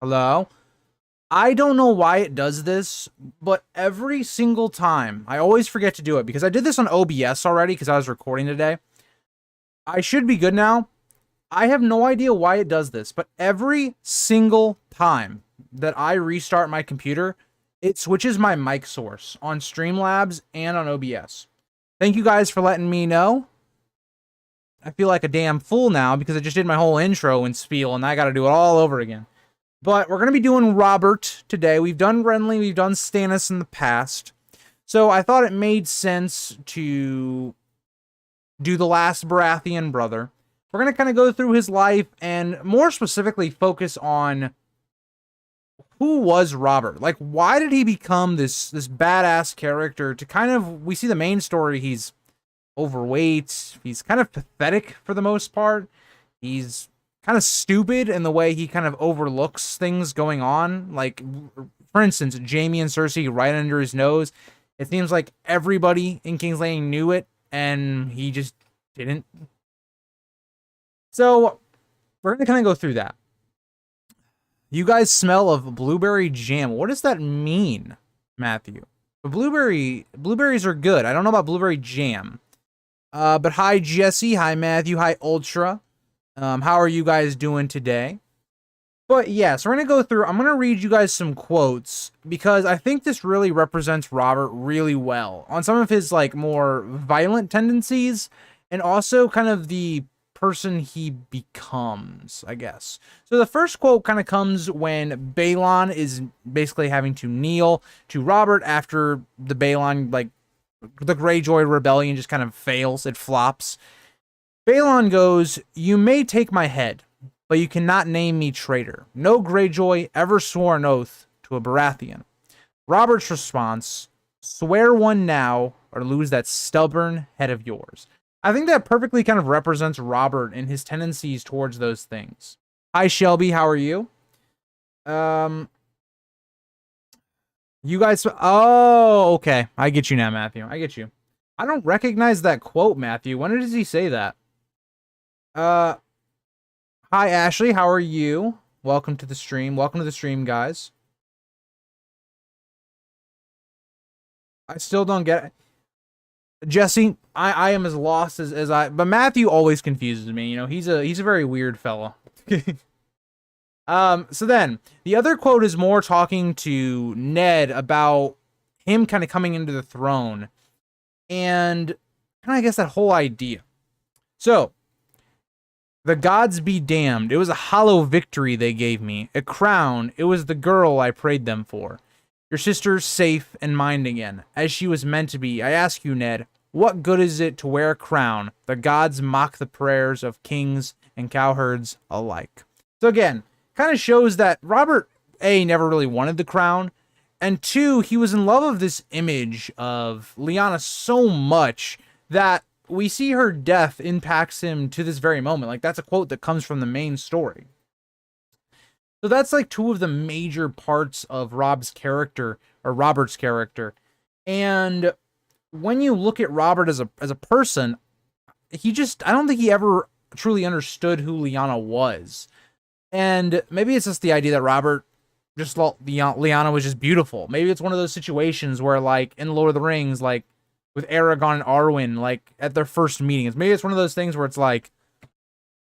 Hello? I don't know why it does this, but every single time, I always forget to do it because I did this on OBS already because I was recording today. I should be good now. I have no idea why it does this, but every single time that I restart my computer, it switches my mic source on Streamlabs and on OBS. Thank you guys for letting me know. I feel like a damn fool now because I just did my whole intro and spiel and I got to do it all over again. But we're going to be doing Robert today. We've done Renly, we've done Stannis in the past. So I thought it made sense to do the last Baratheon brother. We're going to kind of go through his life and more specifically focus on who was Robert? Like, why did he become this badass character to kind of, we see the main story, he's overweight, he's kind of pathetic for the most part. He's kind of stupid in the way he kind of overlooks things going on. Like, for instance, Jaime and Cersei right under his nose. It seems like everybody in King's Landing knew it, and he just didn't. So, we're going to kind of go through that. You guys smell of blueberry jam. What does that mean, Matthew? But blueberries are good. I don't know about blueberry jam. But hi, Jesse. Hi, Matthew. Hi, Ultra. How are you guys doing today? But yeah, so we're going to go through, I'm going to read you guys some quotes because I think this really represents Robert really well on some of his like more violent tendencies and also kind of the person he becomes, I guess. So the first quote kind of comes when Balon is basically having to kneel to Robert after the Balon, like the Greyjoy rebellion just kind of fails, it flops. Balon goes, "You may take my head, but you cannot name me traitor. No Greyjoy ever swore an oath to a Baratheon." Robert's response, "Swear one now, or lose that stubborn head of yours." I think that perfectly kind of represents Robert and his tendencies towards those things. Hi, Shelby, how are you? You guys, oh, okay. I get you now, Matthew. I get you. I don't recognize that quote, Matthew. When does he say that? Hi, Ashley. How are you? Welcome to the stream. Welcome to the stream, guys. I still don't get it. Jesse, I am as lost as I... But Matthew always confuses me. You know, he's a very weird fella. So then, the other quote is more talking to Ned about him kind of coming into the throne. And kind of, I guess, that whole idea. So, "The gods be damned. It was a hollow victory they gave me. A crown. It was the girl I prayed them for. Your sister's safe and mine again, as she was meant to be. I ask you, Ned, what good is it to wear a crown? The gods mock the prayers of kings and cowherds alike." So again, kind of shows that Robert, A, never really wanted the crown, and 2, he was in love of this image of Lyanna so much that we see her death impacts him to this very moment. Like, that's a quote that comes from the main story. So that's like 2 of the major parts of Robert's character. And when you look at Robert as a person, I don't think he ever truly understood who Lyanna was. And maybe it's just the idea that Robert just thought Lyanna was just beautiful. Maybe it's one of those situations where, like, in Lord of the Rings, like, with Aragorn and Arwen, like, at their first meetings. Maybe it's one of those things where it's like,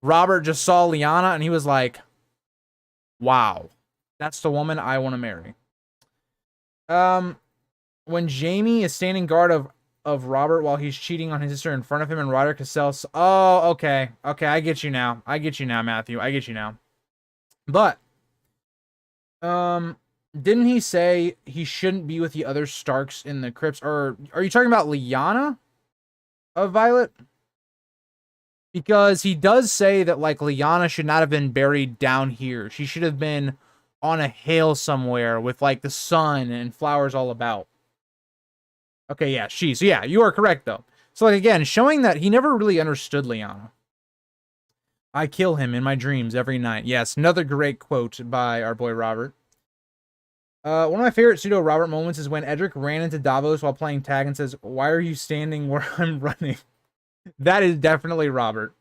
Robert just saw Lyanna and he was like, wow, that's the woman I want to marry. When Jaime is standing guard of Robert while he's cheating on his sister in front of him and Roderick Cassell. Oh, okay. Okay, I get you now. Matthew. I get you now. But, didn't he say he shouldn't be with the other Starks in the crypts? Or are you talking about Lyanna of Violet? Because he does say that, like, Lyanna should not have been buried down here. She should have been on a hill somewhere with, like, the sun and flowers all about. Okay, yeah, So yeah, you are correct, though. So, like, again, showing that he never really understood Lyanna. "I kill him in my dreams every night." Yes, another great quote by our boy Robert. One of my favorite pseudo Robert moments is when Edric ran into Davos while playing tag and says, "Why are you standing where I'm running?" That is definitely Robert.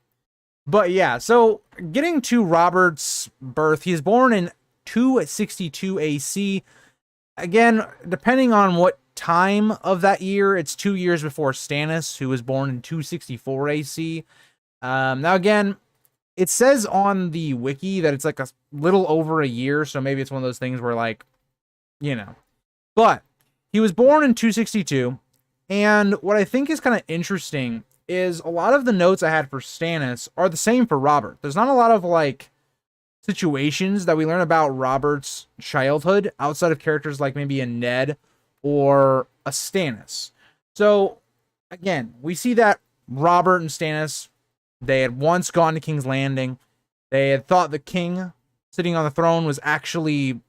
But yeah, so getting to Robert's birth, he is born in 262 AC. Again, depending on what time of that year, it's 2 years before Stannis, who was born in 264 AC. Now, again, it says on the wiki that it's like a little over a year, so maybe it's one of those things where, like, you know. But he was born in 262, and what I think is kind of interesting is a lot of the notes I had for Stannis are the same for Robert. There's not a lot of, like, situations that we learn about Robert's childhood outside of characters like maybe a Ned or a Stannis. So, again, we see that Robert and Stannis, they had once gone to King's Landing. They had thought the king sitting on the throne was actually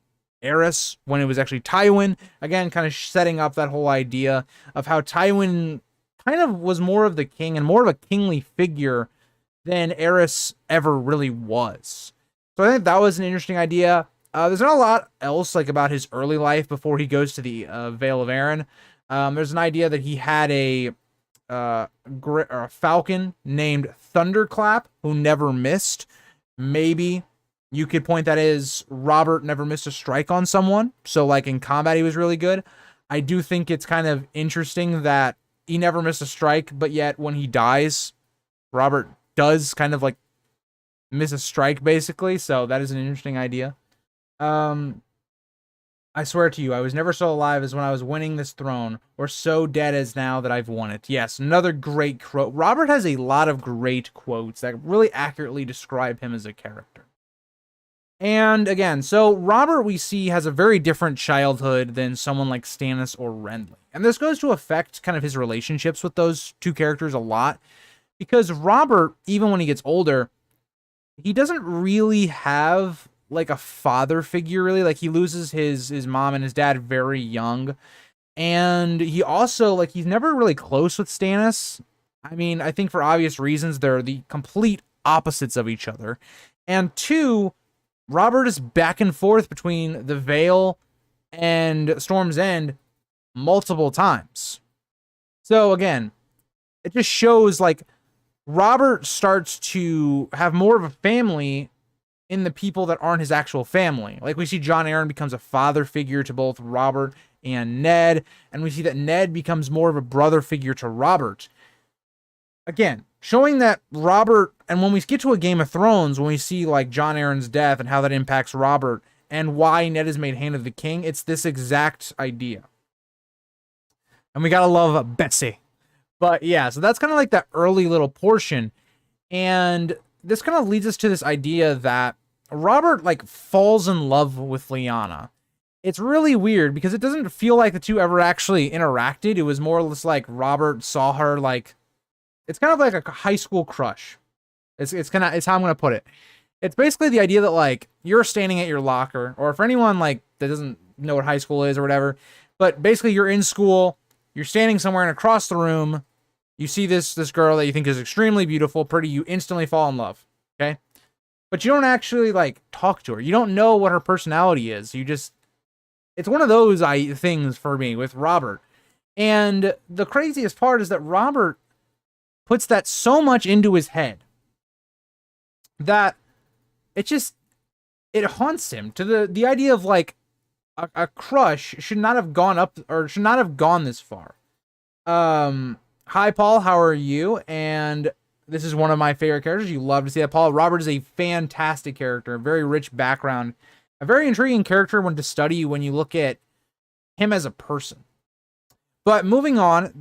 Aerys when it was actually Tywin. Again, kind of setting up that whole idea of how Tywin kind of was more of the king and more of a kingly figure than Aerys ever really was. So I think that was an interesting idea. There's not a lot else like about his early life before he goes to the Vale of Arryn. There's an idea that he had a falcon named Thunderclap who never missed. Maybe you could point that as Robert never missed a strike on someone. So like in combat, he was really good. I do think it's kind of interesting that he never missed a strike, but yet when he dies, Robert does kind of like miss a strike basically. So that is an interesting idea. I swear to you, I was never so alive as when I was winning this throne, or so dead as now that I've won it. Yes, another great quote. Robert has a lot of great quotes that really accurately describe him as a character. And again, so Robert, we see, has a very different childhood than someone like Stannis or Renly. And this goes to affect kind of his relationships with those two characters a lot. Because Robert, even when he gets older, he doesn't really have like a father figure, really. Like, he loses his mom and his dad very young. And he also, like, he's never really close with Stannis. I mean, I think for obvious reasons, they're the complete opposites of each other. And two, Robert is back and forth between the Vale and Storm's End multiple times. So again, it just shows like Robert starts to have more of a family in the people that aren't his actual family. Like, we see Jon Arryn becomes a father figure to both Robert and Ned, and we see that Ned becomes more of a brother figure to Robert. Again, showing that Robert, and when we get to a Game of Thrones, when we see like Jon Arryn's death and how that impacts Robert and why Ned is made Hand of the King, it's this exact idea. And we gotta love Bessie. But yeah, so that's kind of like that early little portion. And this kind of leads us to this idea that Robert like falls in love with Lyanna. It's really weird because it doesn't feel like the two ever actually interacted. It was more or less like Robert saw her like, it's kind of like a high school crush. It's how I'm gonna put it. It's basically the idea that like you're standing at your locker, or for anyone like that doesn't know what high school is or whatever, but basically you're in school, you're standing somewhere, and across the room, you see this girl that you think is extremely beautiful, pretty, you instantly fall in love, okay? But you don't actually like talk to her. You don't know what her personality is. You just, it's one of those things for me with Robert. And the craziest part is that Robert puts that so much into his head that it haunts him to the idea of like a crush should not have gone up, or should not have gone this far. Hi, Paul. How are you? And this is one of my favorite characters. You love to see that, Paul. Robert is a fantastic character, a very rich background, a very intriguing character to study when you look at him as a person. But moving on,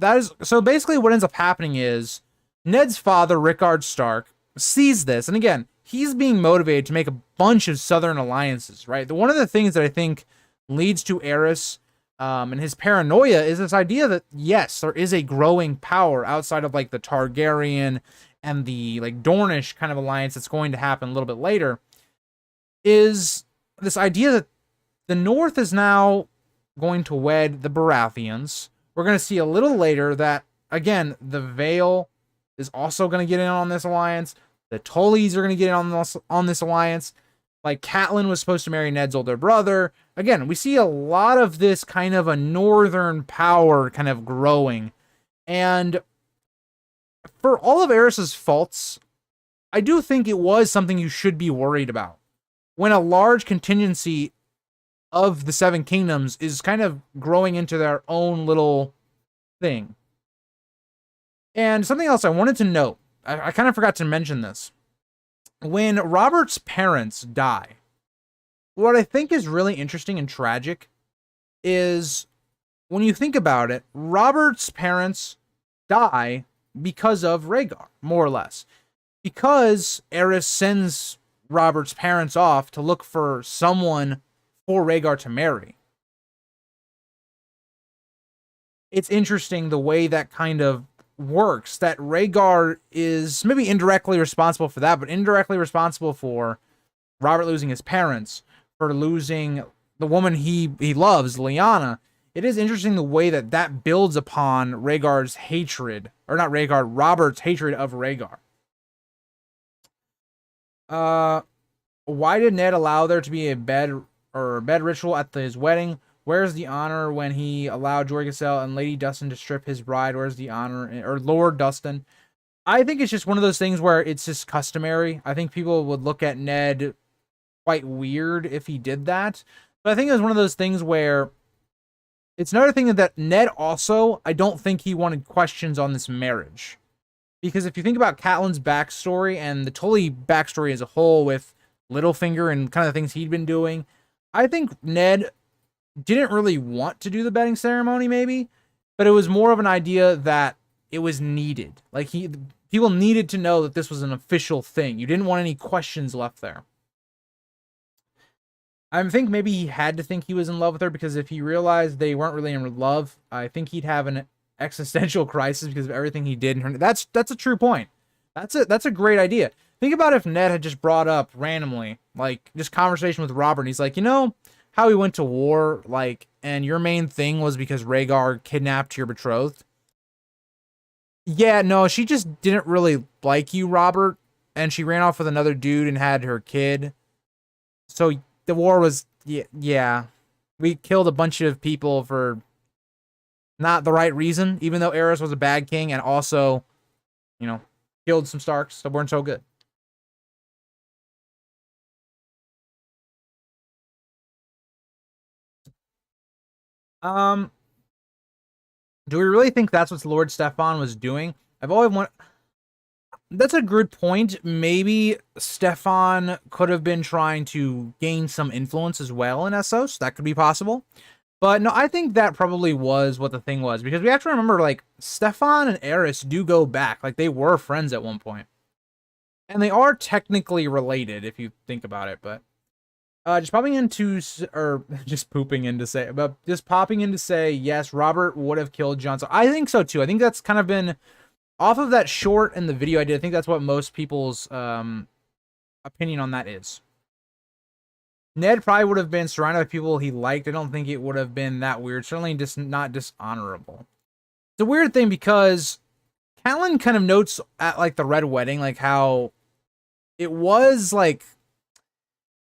so basically what ends up happening is Ned's father, Rickard Stark, sees this. And again, he's being motivated to make a bunch of Southern alliances, right? One of the things that I think leads to Aerys and his paranoia is this idea that, yes, there is a growing power outside of like the Targaryen and the like Dornish kind of alliance that's going to happen a little bit later, is this idea that the North is now going to wed the Baratheons. We're going to see a little later that, again, the Vale is also going to get in on this alliance. The Tullys are going to get in on this alliance. Like, Catelyn was supposed to marry Ned's older brother. Again, we see a lot of this kind of a northern power kind of growing. And for all of Aerys's faults, I do think it was something you should be worried about. when a large contingency of the Seven Kingdoms is kind of growing into their own little thing. And something else I wanted to note, I kind of forgot to mention this. When Robert's parents die, what I think is really interesting and tragic is when you think about it, Robert's parents die because of Rhaegar, more or less. Because Aerys sends Robert's parents off to look for someone for Rhaegar to marry. It's interesting the way that kind of works, that Rhaegar is maybe indirectly responsible for that, but indirectly responsible for Robert losing his parents, for losing the woman he loves, Lyanna. It is interesting the way that that builds upon Rhaegar's hatred, or not Rhaegar, Robert's hatred of Rhaegar. Why did Ned allow there to be a bed ritual at his wedding? Where's the honor when he allowed Jorah Garcelle and Lady Dustin to strip his bride? Where's the honor, or Lord Dustin? I think it's just one of those things where it's just customary. I think people would look at Ned quite weird if he did that. But I think it was one of those things where it's another thing that Ned also, I don't think he wanted questions on this marriage. Because if you think about Catelyn's backstory and the Tully backstory as a whole with Littlefinger and kind of the things he'd been doing, I think Ned didn't really want to do the bedding ceremony, maybe, but it was more of an idea that it was needed. Like, people needed to know that this was an official thing. You didn't want any questions left there. I think maybe he had to think he was in love with her, because if he realized they weren't really in love, I think he'd have an existential crisis because of everything he did. That's a true point. That's a great idea. Think about if Ned had just brought up randomly, like, just conversation with Robert, and he's like, you know how we went to war, like, and your main thing was because Rhaegar kidnapped your betrothed? Yeah, no, she just didn't really like you, Robert, and she ran off with another dude and had her kid. So the war was, yeah. We killed a bunch of people for not the right reason, even though Aerys was a bad king, and also, you know, killed some Starks that weren't so good. Do we really think that's what Lord Stefan was doing? I've always wanted. That's a good point. Maybe Stefan could have been trying to gain some influence as well in Essos. That could be possible. But no, I think that probably was what the thing was, because we have to remember, like, Stefan and Aerys do go back. Like, they were friends at one point. And they are technically related if you think about it, but just popping into, or just pooping in to say, but just popping in to say, yes, Robert would have killed Jon. So I think so too. I think that's kind of been off of that short and the video I did. I think that's what most people's opinion on that is. Ned probably would have been surrounded by people he liked. I don't think it would have been that weird. Certainly just not dishonorable. It's a weird thing because Catelyn kind of notes at, like, the Red Wedding, like, how it was, like,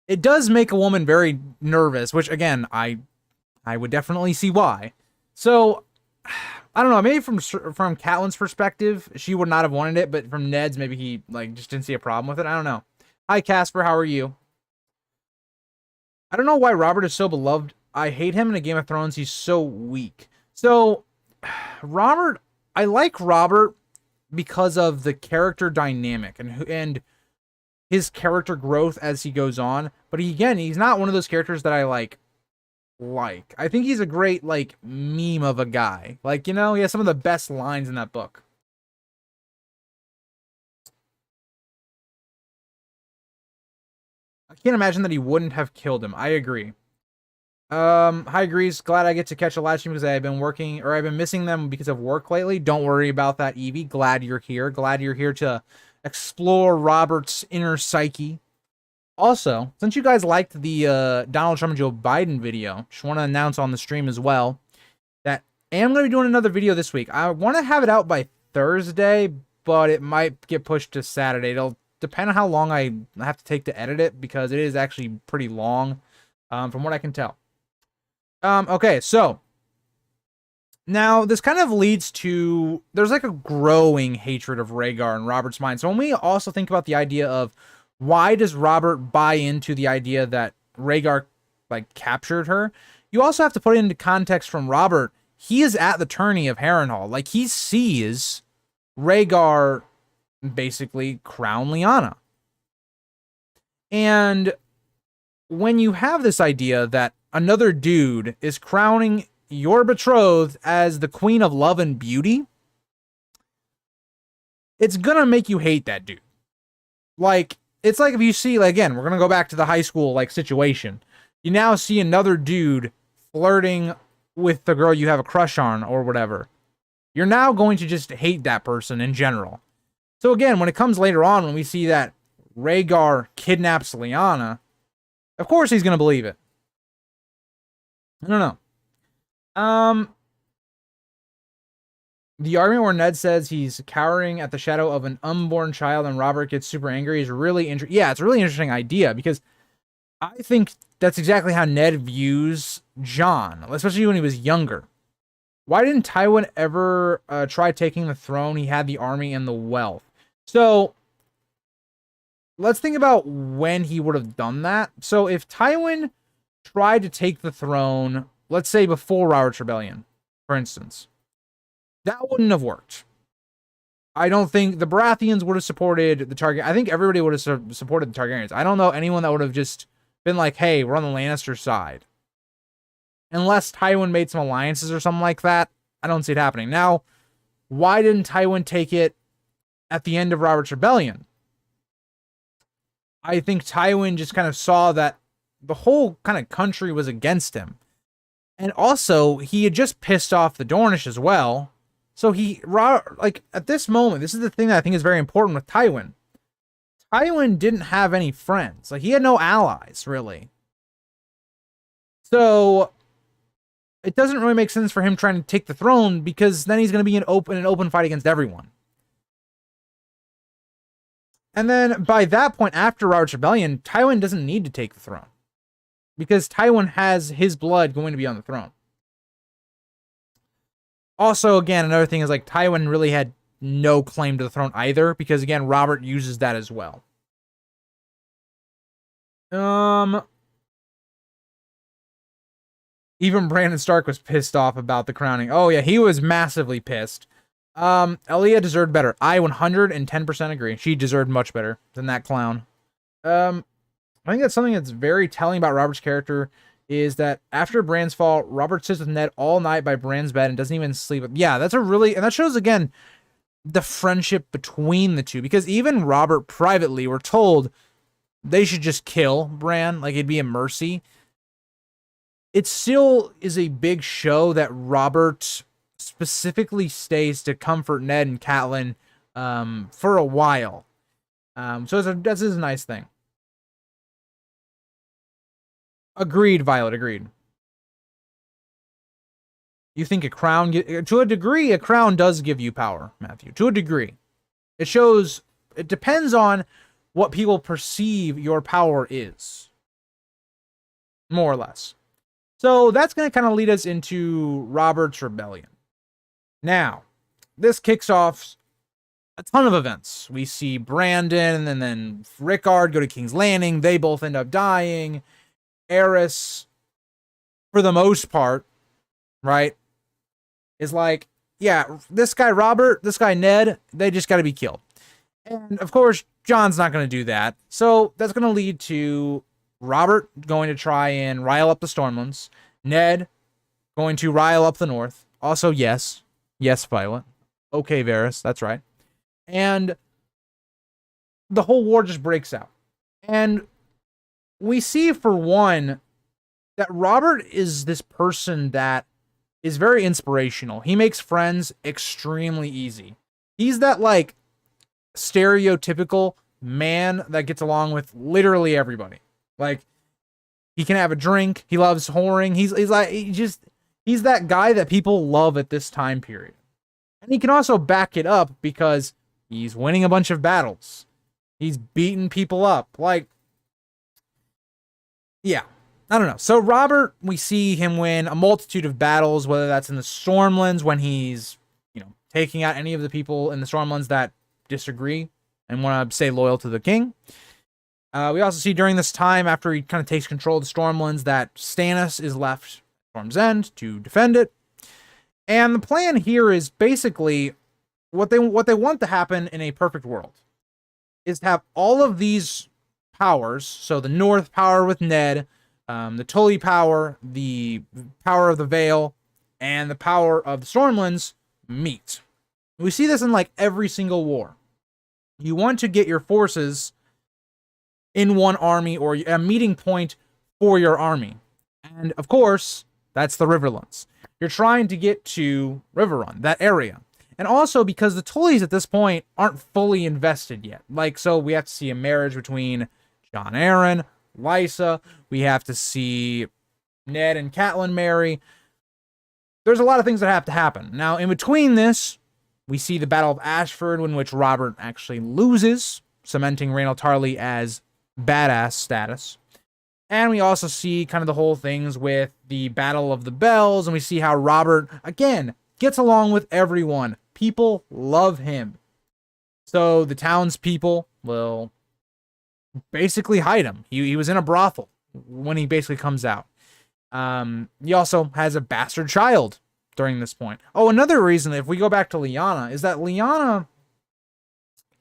it does make a woman very nervous, which, again, I would definitely see why. So, I don't know, maybe from Catelyn's perspective, she would not have wanted it, but from Ned's, maybe he, like, just didn't see a problem with it. I don't know. Hi, Casper, how are you? I don't know why Robert is so beloved. I hate him in a Game of Thrones. He's so weak. So, Robert, I like Robert because of the character dynamic and his character growth as he goes on. But he's not one of those characters that I like. I think he's a great, like, meme of a guy. Like, you know, he has some of the best lines in that book. I can't imagine that he wouldn't have killed him. I agree. Hi Grease, glad I get to catch a live stream because I've been missing them because of work lately. Don't worry about that, Evie. Glad you're here. Glad you're here to explore Robert's inner psyche. Also, since you guys liked the Donald Trump and Joe Biden video, just want to announce on the stream as well that I am going to be doing another video this week. I want to have it out by Thursday, but it might get pushed to Saturday. It'll depend on how long I have to take to edit it, because it is actually pretty long, from what I can tell. Okay, so now this kind of leads to, there's like a growing hatred of Rhaegar in Robert's mind. So when we also think about the idea of Why does Robert buy into the idea that Rhaegar like captured her? You also have to put it into context from Robert. He is at the tourney of Harrenhal. Like, he sees Rhaegar basically crown Lyanna. And when you have this idea that another dude is crowning your betrothed as the queen of love and beauty, it's gonna make you hate that dude. Like, it's like if you see, like, again, we're gonna go back to the high school like situation. You now see another dude flirting with the girl you have a crush on or whatever. You're now going to just hate that person in general. So again, when it comes later on, when we see that Rhaegar kidnaps Lyanna, of course he's gonna believe it. I don't know. The argument where Ned says he's cowering at the shadow of an unborn child and Robert gets super angry is really interesting. Yeah, it's a really interesting idea because I think that's exactly how Ned views Jon, especially when he was younger. Why didn't Tywin ever try taking the throne? He had the army and the wealth. So let's think about when he would have done that. So if Tywin tried to take the throne, let's say before Robert's Rebellion, for instance, that wouldn't have worked. I don't think the Baratheons would have supported the Targaryen. I think everybody would have supported the Targaryens. I don't know anyone that would have just been like, hey, we're on the Lannister side. Unless Tywin made some alliances or something like that, I don't see it happening. Now, why didn't Tywin take it at the end of Robert's Rebellion? I think Tywin just kind of saw that the whole kind of country was against him. And also, he had just pissed off the Dornish as well. So like, at this moment, this is the thing that I think is very important with Tywin. Tywin didn't have any friends. Like, he had no allies, really. So it doesn't really make sense for him trying to take the throne because then he's going to be in an open fight against everyone. And then by that point, after Robert's Rebellion, Tywin doesn't need to take the throne because Tywin has his blood going to be on the throne. Also, again, another thing is like Tywin really had no claim to the throne either because, again, Robert uses that as well. Even Brandon Stark was pissed off about the crowning. Oh, yeah, he was massively pissed. Elia deserved better. I 110% agree. She deserved much better than that clown. I think that's something that's very telling about Robert's character is that after Bran's fall, Robert sits with Ned all night by Bran's bed and doesn't even sleep. Yeah, and that shows, again, the friendship between the two. Because even Robert privately were told they should just kill Bran, like it'd be a mercy. It still is a big show that Robert specifically stays to comfort Ned and Catelyn for a while. So that's a nice thing. Agreed, Violet, agreed. You think a crown, to a degree, a crown does give you power, Matthew. To a degree. It depends on what people perceive your power is. More or less. So that's going to kind of lead us into Robert's Rebellion. Now, this kicks off a ton of events. We see Brandon and then Rickard go to King's Landing. They both end up dying. Aerys, for the most part, right, is like, yeah, this guy Robert, this guy Ned, they just got to be killed. And, of course, Jon's not going to do that. So that's going to lead to Robert going to try and rile up the Stormlands. Ned going to rile up the North. Also, yes, Violet. Okay, Varys, that's right. And the whole war just breaks out. And we see, for one, that Robert is this person that is very inspirational. He makes friends extremely easy. He's that, like, stereotypical man that gets along with literally everybody. Like, he can have a drink. He loves whoring. He's that guy that people love at this time period. And he can also back it up because he's winning a bunch of battles. He's beating people up. Like, yeah, I don't know. So Robert, we see him win a multitude of battles, whether that's in the Stormlands when he's, taking out any of the people in the Stormlands that disagree and want to stay loyal to the king. We also see during this time, after he kind of takes control of the Stormlands, that Stannis is left Storm's End to defend it. And the plan here is basically what they want to happen in a perfect world is to have all of these powers. So the North power with Ned, the Tully power, the power of the Vale, and the power of the Stormlands meet. We see this in like every single war. You want to get your forces in one army or a meeting point for your army. And of course, that's the Riverlands. You're trying to get to Riverrun, that area. And also because the Tullys at this point aren't fully invested yet. Like, so we have to see a marriage between Jon Arryn, Lysa. We have to see Ned and Catelyn marry. There's a lot of things that have to happen. Now, in between this, we see the Battle of Ashford, in which Robert actually loses, cementing Rhaenys Tarly as badass status. And we also see kind of the whole things with the Battle of the Bells, and we see how Robert, again, gets along with everyone. People love him. So the townspeople will basically hide him. He was in a brothel when he basically comes out. He also has a bastard child during this point. Oh, another reason, if we go back to Lyanna, is that Lyanna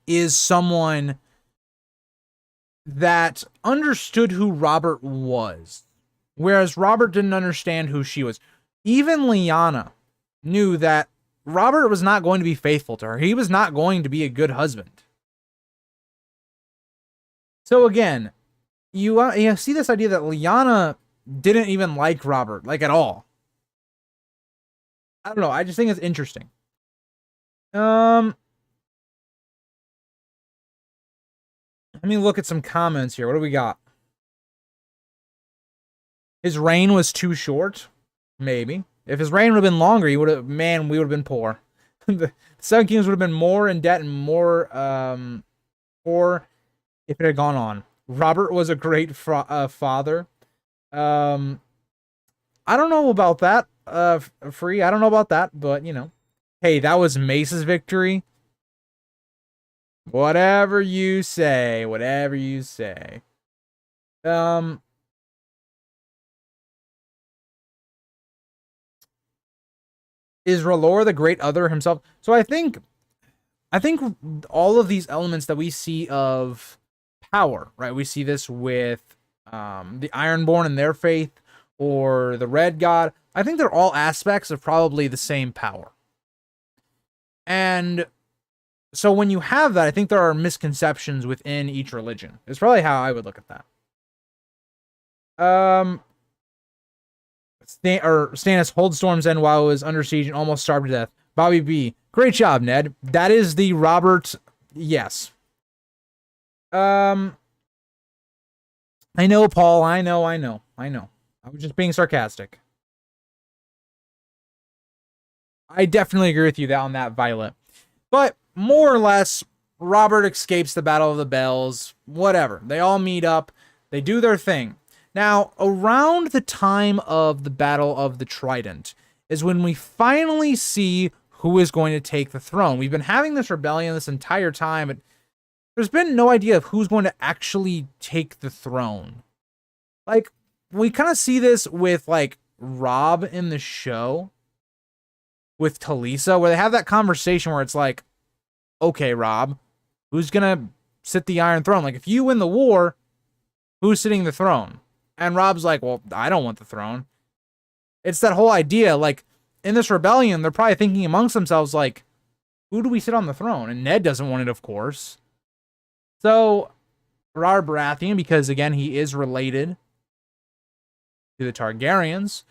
is someone that understood who Robert was, whereas Robert didn't understand who she was. Even Lyanna knew that Robert was not going to be faithful to her. He was not going to be a good husband. So again, you see this idea that Lyanna didn't even like Robert, like at all. I don't know. I just think it's interesting. Let me look at some comments here. What do we got? His reign was too short? Maybe. If his reign would have been longer, we would have been poor. The Seven Kingdoms would have been more in debt and more poor if it had gone on. Robert was a great father. I don't know about that. Free. I don't know about that, but you know. Hey, that was Mace's victory. Whatever you say. Whatever you say. Is R'hllor the Great Other himself? So I think all of these elements that we see of power, right? We see this with the Ironborn and their faith, or the Red God. I think they're all aspects of probably the same power. And so when you have that, I think there are misconceptions within each religion. It's probably how I would look at that. Stannis holds Storm's End while it was under siege and almost starved to death. Bobby B. Great job, Ned. That is the Robert. Yes. I know, Paul. I know. I was just being sarcastic. I definitely agree with you on that, Violet. But more or less, Robert escapes the Battle of the Bells. Whatever. They all meet up. They do their thing. Now, around the time of the Battle of the Trident is when we finally see who is going to take the throne. We've been having this rebellion this entire time, but there's been no idea of who's going to actually take the throne. Like, we kind of see this with, like, Robb in the show with Talisa, where they have that conversation where it's like, okay, Robb, who's going to sit the Iron Throne? Like, if you win the war, who's sitting the throne? And Robb's like, well, I don't want the throne. It's that whole idea, like, in this rebellion, they're probably thinking amongst themselves, like, who do we sit on the throne? And Ned doesn't want it, of course. So, Robert Baratheon, because, again, he is related to the Targaryens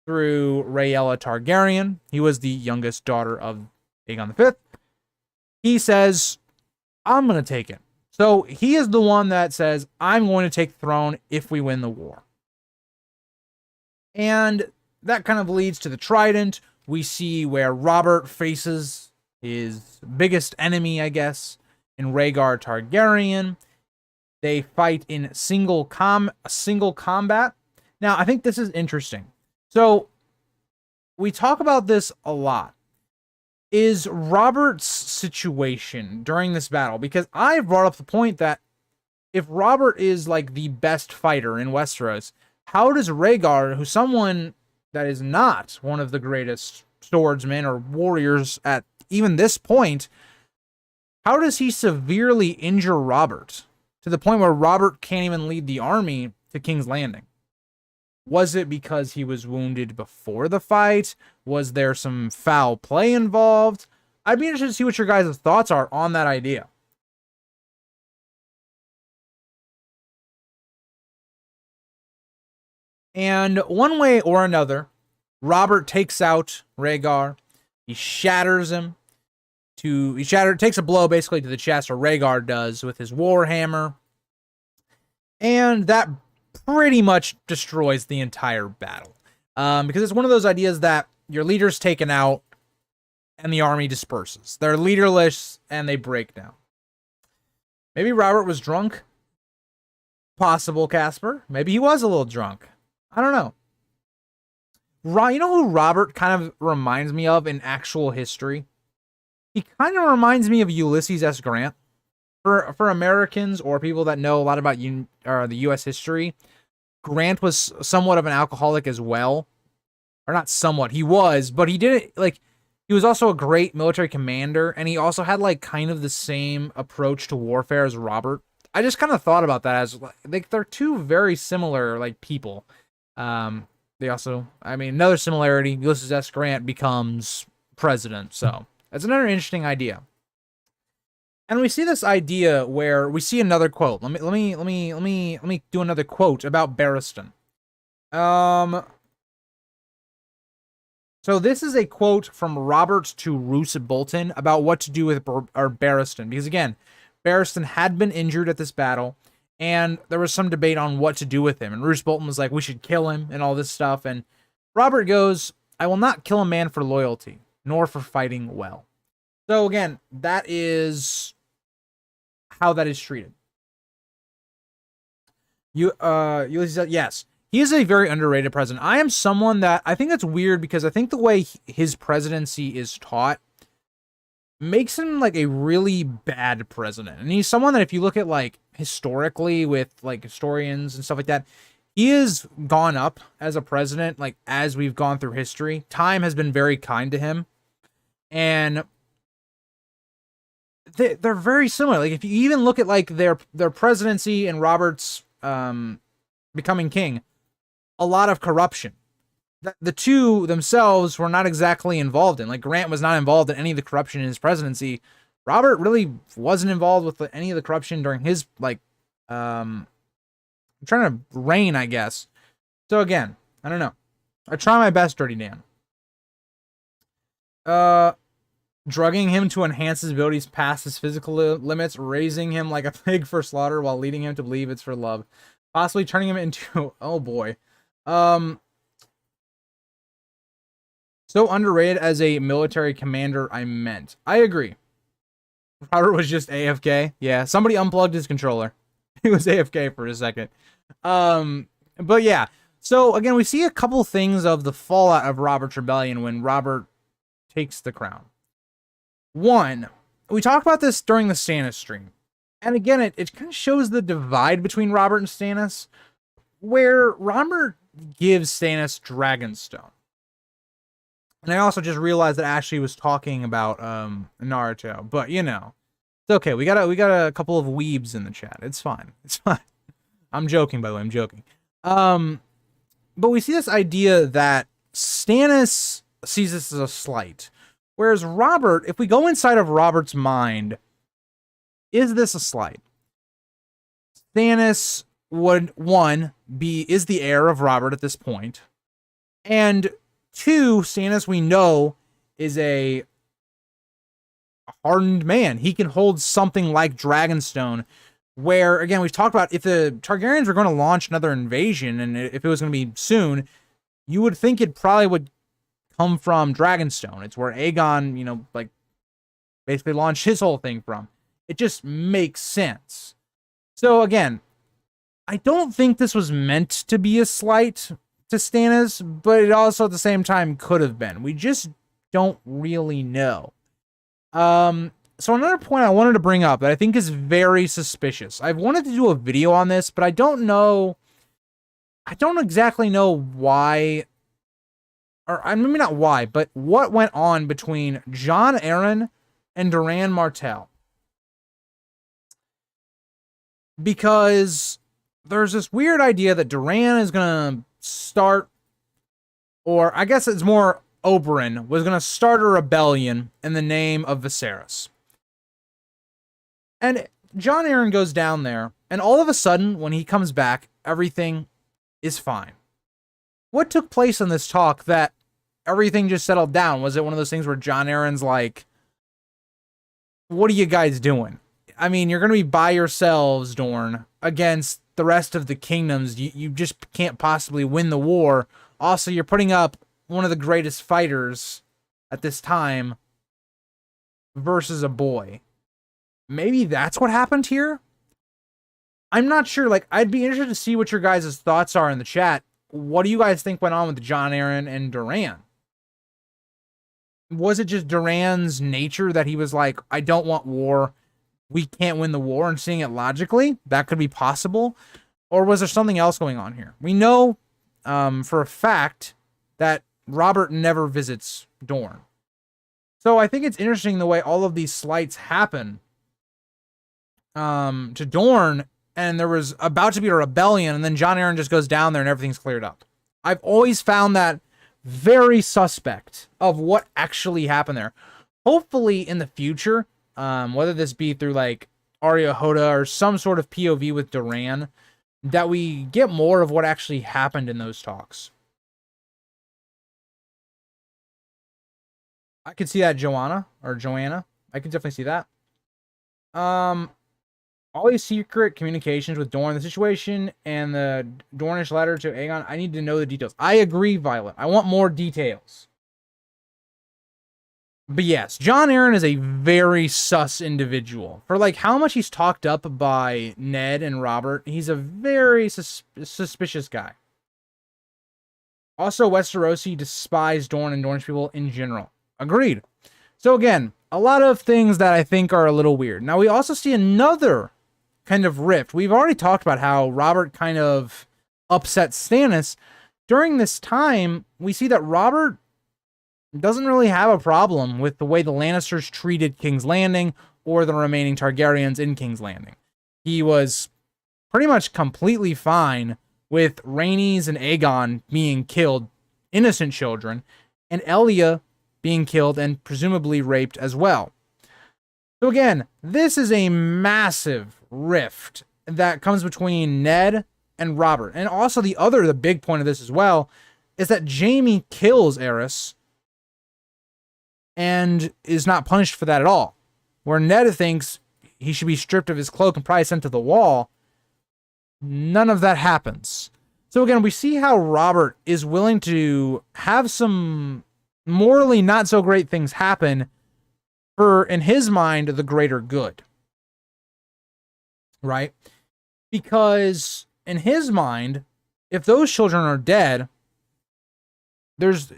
through Rhaella Targaryen. He was the youngest daughter of Aegon V. He says, I'm going to take it. So he is the one that says, I'm going to take the throne if we win the war. And that kind of leads to the Trident. We see where Robert faces his biggest enemy, I guess, in Rhaegar Targaryen. They fight in single combat. Now, I think this is interesting. So we talk about this a lot. Is Robert's situation during this battle, because I brought up the point that if Robert is like the best fighter in Westeros, how does Rhaegar, who's someone that is not one of the greatest swordsmen or warriors at even this point, how does he severely injure Robert to the point where Robert can't even lead the army to King's Landing? Was it because he was wounded before the fight? Was there some foul play involved? I'd be interested to see what your guys' thoughts are on that idea. And one way or another, Robert takes out Rhaegar. He shatters him. Takes a blow basically to the chest, or Rhaegar does, with his warhammer. And that pretty much destroys the entire battle. Because it's one of those ideas that your leader's taken out and the army disperses. They're leaderless and they break down. Maybe Robert was drunk. Possible, Casper. Maybe he was a little drunk. I don't know. You know who Robert kind of reminds me of in actual history? He kind of reminds me of Ulysses S. Grant. For Americans or people that know a lot about the U.S. history, Grant was somewhat of an alcoholic as well. Or not somewhat, he was, but he didn't, like, he was also a great military commander, and he also had, like, kind of the same approach to warfare as Robert. I just kind of thought about that as, like, they're two very similar, like, people. They also, I mean, another similarity, Ulysses S. Grant becomes president, so that's another interesting idea. And we see this idea where we see another quote. Let me do another quote about Barristan. So this is a quote from Robert to Roose Bolton about what to do with Barristan, because again, Barristan had been injured at this battle, and there was some debate on what to do with him. And Roose Bolton was like, we should kill him and all this stuff. And Robert goes, I will not kill a man for loyalty, nor for fighting well. So again, that is how that is treated. Ulysses, yes, he is a very underrated president. I am someone that I think that's weird because I think the way his presidency is taught makes him like a really bad president. And he's someone that if you look at like historically with like historians and stuff like that, he has gone up as a president, like as we've gone through history. Time has been very kind to him. And they're very similar. Like if you even look at like their presidency and Robert's becoming king, a lot of corruption. The two themselves were not exactly involved in. Like Grant was not involved in any of the corruption in his presidency. Robert really wasn't involved with any of the corruption during his like I'm trying to reign, I guess. So again, I don't know. I try my best, Dirty Dan. Drugging him to enhance his abilities past his physical limits, raising him like a pig for slaughter while leading him to believe it's for love. Possibly turning him into oh boy. So underrated as a military commander, I meant. I agree. Robert was just AFK. Yeah, somebody unplugged his controller. He was AFK for a second. But yeah. So again, we see a couple things of the fallout of Robert's rebellion when Robert takes the crown. One, we talked about this during the Stannis stream. And again, it kind of shows the divide between Robert and Stannis, where Robert gives Stannis Dragonstone. And I also just realized that Ashley was talking about Naruto, but you know, it's okay. We got a couple of weebs in the chat. It's fine. It's fine. I'm joking, by the way. I'm joking. But we see this idea that Stannis sees this as a slight, whereas Robert, if we go inside of Robert's mind, is this a slight? Stannis would is the heir of Robert at this point, and two, Stannis, we know, is a hardened man. He can hold something like Dragonstone, where, again, we've talked about if the Targaryens were going to launch another invasion, and if it was going to be soon, you would think it probably would come from Dragonstone. It's where Aegon, you know, like, basically launched his whole thing from. It just makes sense. So, again, I don't think this was meant to be a slight to Stannis, but it also at the same time could have been. We just don't really know. So another point I wanted to bring up that I think is very suspicious. I've wanted to do a video on this, but I don't exactly know why, or maybe not why, but what went on between Jon Arryn and Doran Martell. Because there's this weird idea that Doran is going to start, or I guess it's more Oberyn, was going to start a rebellion in the name of Viserys. And Jon Arryn goes down there, and all of a sudden, when he comes back, everything is fine. What took place in this talk that everything just settled down? Was it one of those things where Jon Arryn's like, what are you guys doing? I mean, you're going to be by yourselves, Dorne, against the rest of the kingdoms. You just can't possibly win the war. Also, you're putting up one of the greatest fighters at this time versus a boy. Maybe that's what happened here? I'm not sure. Like, I'd be interested to see what your guys' thoughts are in the chat. What do you guys think went on with Jon Arryn and Doran? Was it just Doran's nature that he was like, I don't want war, we can't win the war, and seeing it logically? That could be possible. Or was there something else going on here? We know for a fact that Robert never visits Dorne. So I think it's interesting the way all of these slights happen to Dorne, and there was about to be a rebellion, and then Jon Arryn just goes down there and everything's cleared up. I've always found that very suspect of what actually happened there. Hopefully in the future, whether this be through like Arya Hoda or some sort of POV with Doran, that we get more of what actually happened in those talks. I could see that, Joanna. I could definitely see that. All these secret communications with Dorne, the situation, and the Dornish letter to Aegon, I need to know the details. I agree, Violet. I want more details. But yes, Jon Arryn is a very sus individual. For like how much he's talked up by Ned and Robert, he's a very suspicious guy. Also, Westerosi despise Dorne and Dornish people in general. Agreed. So again, a lot of things that I think are a little weird. Now we also see another kind of rift. We've already talked about how Robert kind of upset Stannis. During this time, we see that Robert doesn't really have a problem with the way the Lannisters treated King's Landing or the remaining Targaryens in King's Landing. He was pretty much completely fine with Rhaenys and Aegon being killed, innocent children, and Elia being killed and presumably raped as well. So again, this is a massive rift that comes between Ned and Robert. And also the big point of this as well is that Jaime kills Aerys and is not punished for that at all. Where Ned thinks he should be stripped of his cloak and probably sent to the wall, none of that happens. So again, we see how Robert is willing to have some morally not so great things happen for, in his mind, the greater good. Right? Because in his mind, if those children are dead,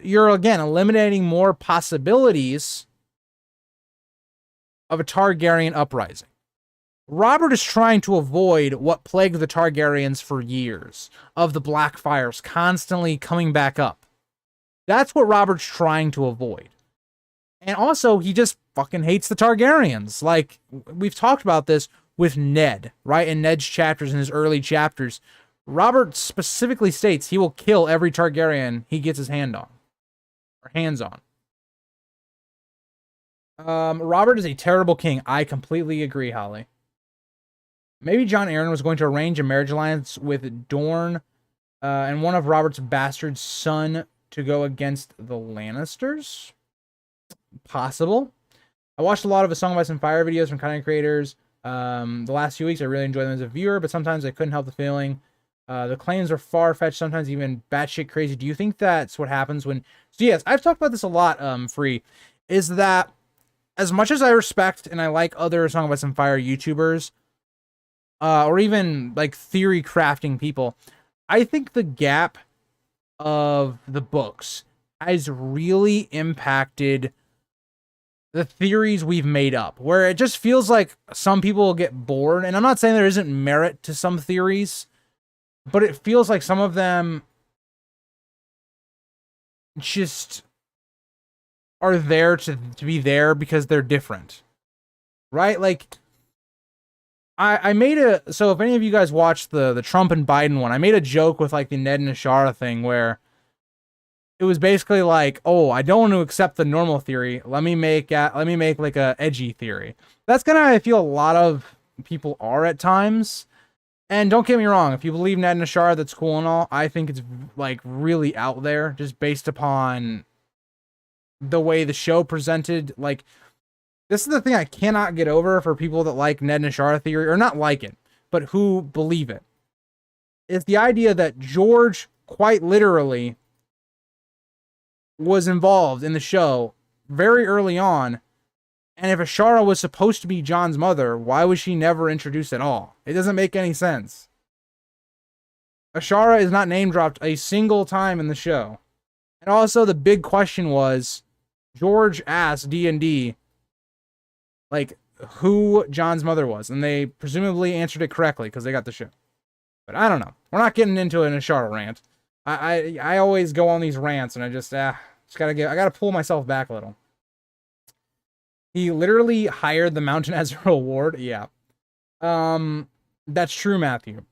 you're again eliminating more possibilities of a Targaryen uprising. Robert is trying to avoid what plagued the Targaryens for years, of the black fires constantly coming back up. That's what Robert's trying to avoid. And also, he just fucking hates the Targaryens. Like, we've talked about this with Ned, right? In Ned's chapters, in his early chapters, Robert specifically states he will kill every Targaryen he gets his hands on. Robert is a terrible king. I completely agree, Holly. Maybe Jon Arryn was going to arrange a marriage alliance with Dorne and one of Robert's bastard son to go against the Lannisters? Possible. I watched a lot of A Song of Ice and Fire videos from content creators. The last few weeks, I really enjoyed them as a viewer, but sometimes I couldn't help the feeling. The claims are far-fetched, sometimes even batshit crazy. Do you think that's what happens when... So yes, I've talked about this a lot, Free, is that as much as I respect and I like other Song of Ice and Fire YouTubers, or even like theory crafting people, I think the gap of the books has really impacted the theories we've made up, where it just feels like some people will get bored. And I'm not saying there isn't merit to some theories, but it feels like some of them just are there to be there because they're different, right? Like, I made a, so if any of you guys watched the Trump and Biden one, I made a joke with like the Ned and Ashara thing where it was basically like, oh, I don't want to accept the normal theory. Let me make like a edgy theory. That's kind of how I feel a lot of people are at times. And don't get me wrong, if you believe Ned and Ashara, that's cool and all. I think it's like really out there just based upon the way the show presented. Like, this is the thing I cannot get over for people that like Ned and Ashara theory, or not like it, but who believe it. It's the idea that George quite literally was involved in the show very early on, and if Ashara was supposed to be Jon's mother, why was she never introduced at all? It doesn't make any sense. Ashara is not name dropped a single time in the show. And also the big question was, George asked D&D like who Jon's mother was, and they presumably answered it correctly because they got the show. But I don't know. We're not getting into an Ashara rant. I always go on these rants, and I just I gotta pull myself back a little. He literally hired the Mountain as a reward. Yeah. That's true, Matthew.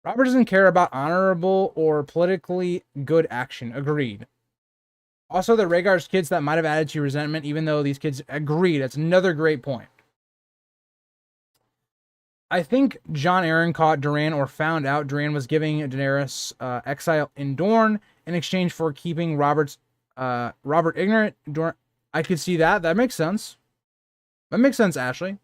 Robert doesn't care about honorable or politically good action. Agreed. Also, the Rhaegar's kids that might have added to resentment, even though these kids agreed. That's another great point. I think Jon Arryn caught Doran or found out Doran was giving Daenerys exile in Dorne in exchange for keeping Robert ignorant. Dorne, I could see that. That makes sense. That makes sense, Ashley.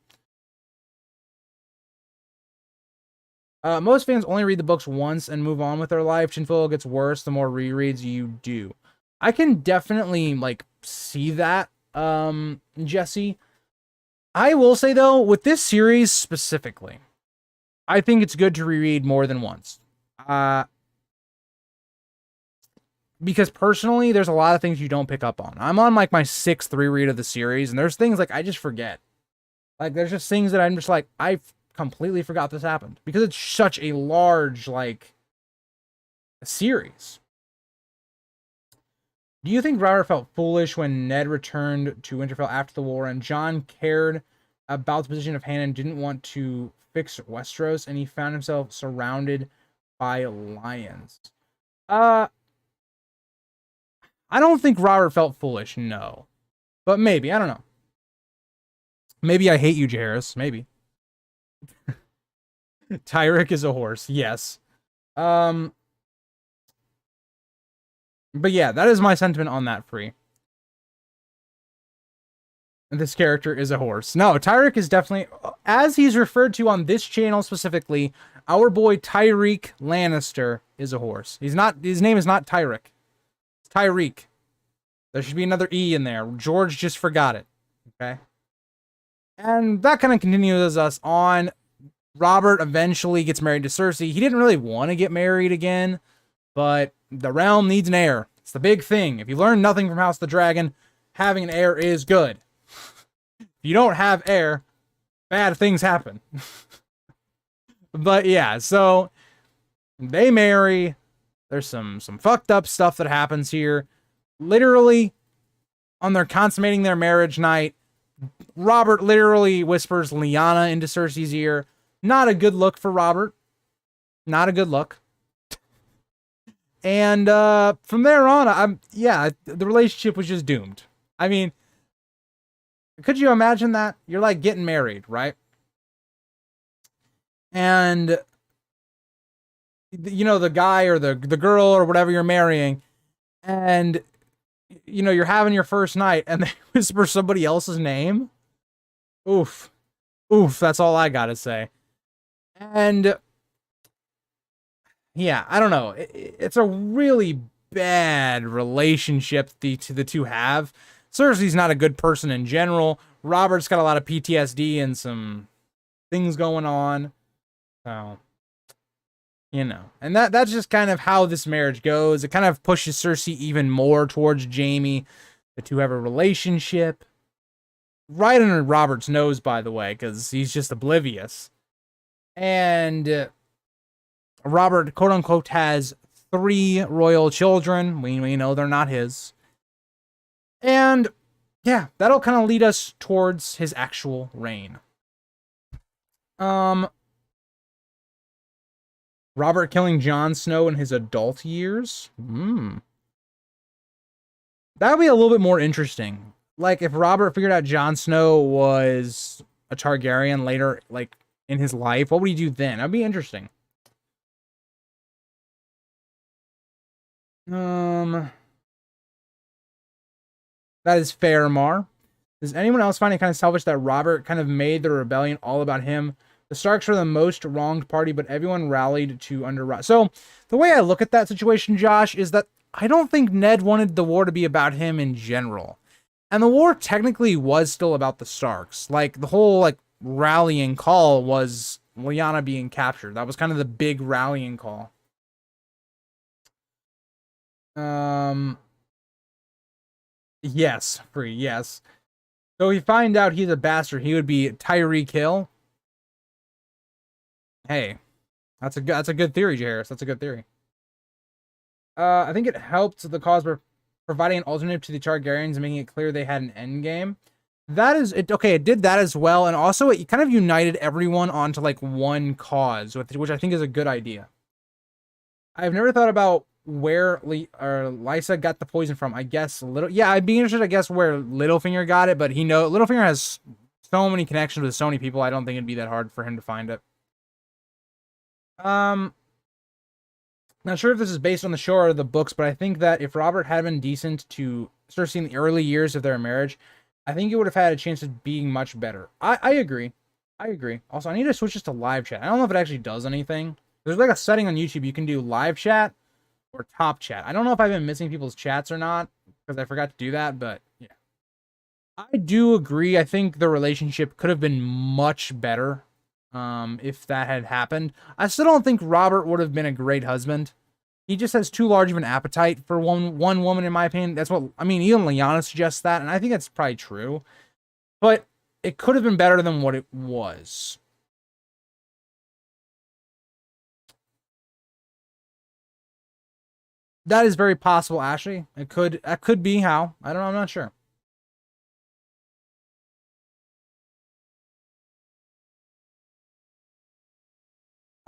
Most fans only read the books once and move on with their life. Chinfil gets worse the more rereads you do. I can definitely like see that, Jesse. I will say though, with this series specifically, I think it's good to reread more than once. Because personally, there's a lot of things you don't pick up on. I'm on like my 6th reread of the series, and there's things like I just forget. Like there's just things that I'm just like, I completely forgot this happened. Because it's such a large, like, series. Do you think Robert felt foolish when Ned returned to Winterfell after the war and Jon cared about the position of hand and didn't want to fix Westeros, and he found himself surrounded by lions? I don't think Robert felt foolish, no. But maybe, I don't know. Maybe I hate you, Jairus. Maybe. Tyrick is a horse, yes. But yeah, that is my sentiment on that, Free. This character is a horse. No, Tyrick is definitely, as he's referred to on this channel specifically, our boy Tyreek Lannister is a horse. He's not, his name is not Tyrick. It's Tyreek. There should be another E in there. George just forgot it. Okay? And that kind of continues us on. Robert eventually gets married to Cersei. He didn't really want to get married again, but the realm needs an heir. It's the big thing. If you learn nothing from House of the Dragon, having an heir is good. If you don't have heir, bad things happen. But yeah, so they marry. There's some fucked up stuff that happens here. Literally, on their consummating their marriage night, Robert literally whispers Lyanna into Cersei's ear. Not a good look for Robert. Not a good look. And from there on, the relationship was just doomed. I mean, could you imagine that? You're like getting married, right? And you know, the guy or the girl or whatever you're marrying, and you know, you're having your first night and they whisper somebody else's name. Oof. That's all I gotta say. And yeah, I don't know. It's a really bad relationship the two have. Cersei's not a good person in general. Robert's got a lot of PTSD and some things going on. So, you know. And that's just kind of how this marriage goes. It kind of pushes Cersei even more towards Jaime. The two have a relationship. right under Robert's nose, by the way, because he's just oblivious. And Robert, quote unquote, has 3 royal children. We know they're not his. And yeah, that'll kind of lead us towards his actual reign. Robert killing Jon Snow in his adult years. That would be a little bit more interesting. Like if Robert figured out Jon Snow was a Targaryen later, like in his life, what would he do then? That'd be interesting. That is fair, Mar. Does anyone else find it kind of selfish that Robert kind of made the rebellion all about him? The Starks were the most wronged party, but everyone rallied to under. So the way I look at that situation, Josh, is that I don't think Ned wanted the war to be about him in general. And the war technically was still about the Starks. Like the whole like rallying call was Lyanna being captured. That was kind of the big rallying call. Yes, free, yes. So if you find out he's a bastard, he would be Tyreek Hill. Hey, that's a good theory, Jairus. That's a good theory. I think it helped the cause by providing an alternative to the Targaryens and making it clear they had an end game. That is it. Okay, it did that as well, and also it kind of united everyone onto like one cause, which I think is a good idea. I've never thought about where Lysa got the poison from. I guess I'd be interested. I guess where Littlefinger got it, but Littlefinger has so many connections with so many people. I don't think it'd be that hard for him to find it. Not sure if this is based on the show or the books, but I think that if Robert had been decent to start seeing the early years of their marriage, I think it would have had a chance of being much better. I agree. I agree. Also, I need to switch this to live chat. I don't know if it actually does anything. There's like a setting on YouTube you can do live chat or top chat. I don't know if I've been missing people's chats or not because I forgot to do that, but yeah. I do agree. I think the relationship could have been much better if that had happened. I still don't think Robert would have been a great husband. He just has too large of an appetite for one woman, in my opinion. That's what I mean. Even Lyanna suggests that, and I think that's probably true. But it could have been better than what it was. That is very possible, Ashley. That could be how. I don't know. I'm not sure.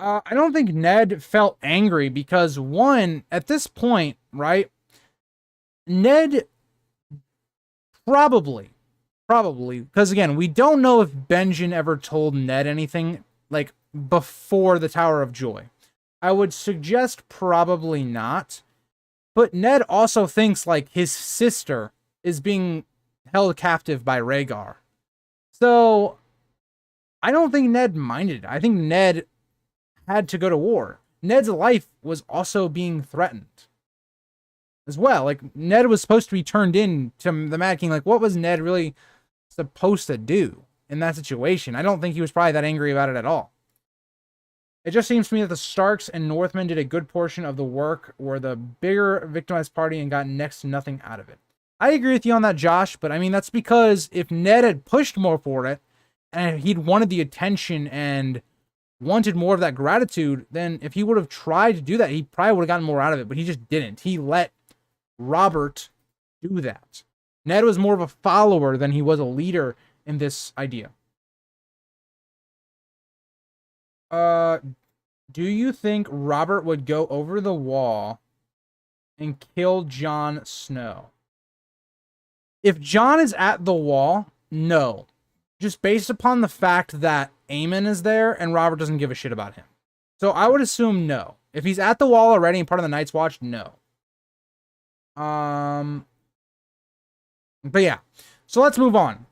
I don't think Ned felt angry because one, at this point, right? Ned probably, because again, we don't know if Benjen ever told Ned anything like before the Tower of Joy. I would suggest probably not. But Ned also thinks like his sister is being held captive by Rhaegar. So I don't think Ned minded. I think Ned had to go to war. Ned's life was also being threatened as well. Like Ned was supposed to be turned in to the Mad King. Like what was Ned really supposed to do in that situation? I don't think he was probably that angry about it at all. It just seems to me that the Starks and Northmen did a good portion of the work, were the bigger victimized party and got next to nothing out of it. I agree with you on that, Josh, but I mean, that's because if Ned had pushed more for it and he'd wanted the attention and wanted more of that gratitude, then if he would have tried to do that, he probably would have gotten more out of it, but he just didn't. He let Robert do that. Ned was more of a follower than he was a leader in this idea. Do you think Robert would go over the wall and kill Jon Snow? If Jon is at the wall, no. Just based upon the fact that Aemon is there and Robert doesn't give a shit about him. So I would assume no. If he's at the wall already and part of the Night's Watch, no. But yeah. So let's move on.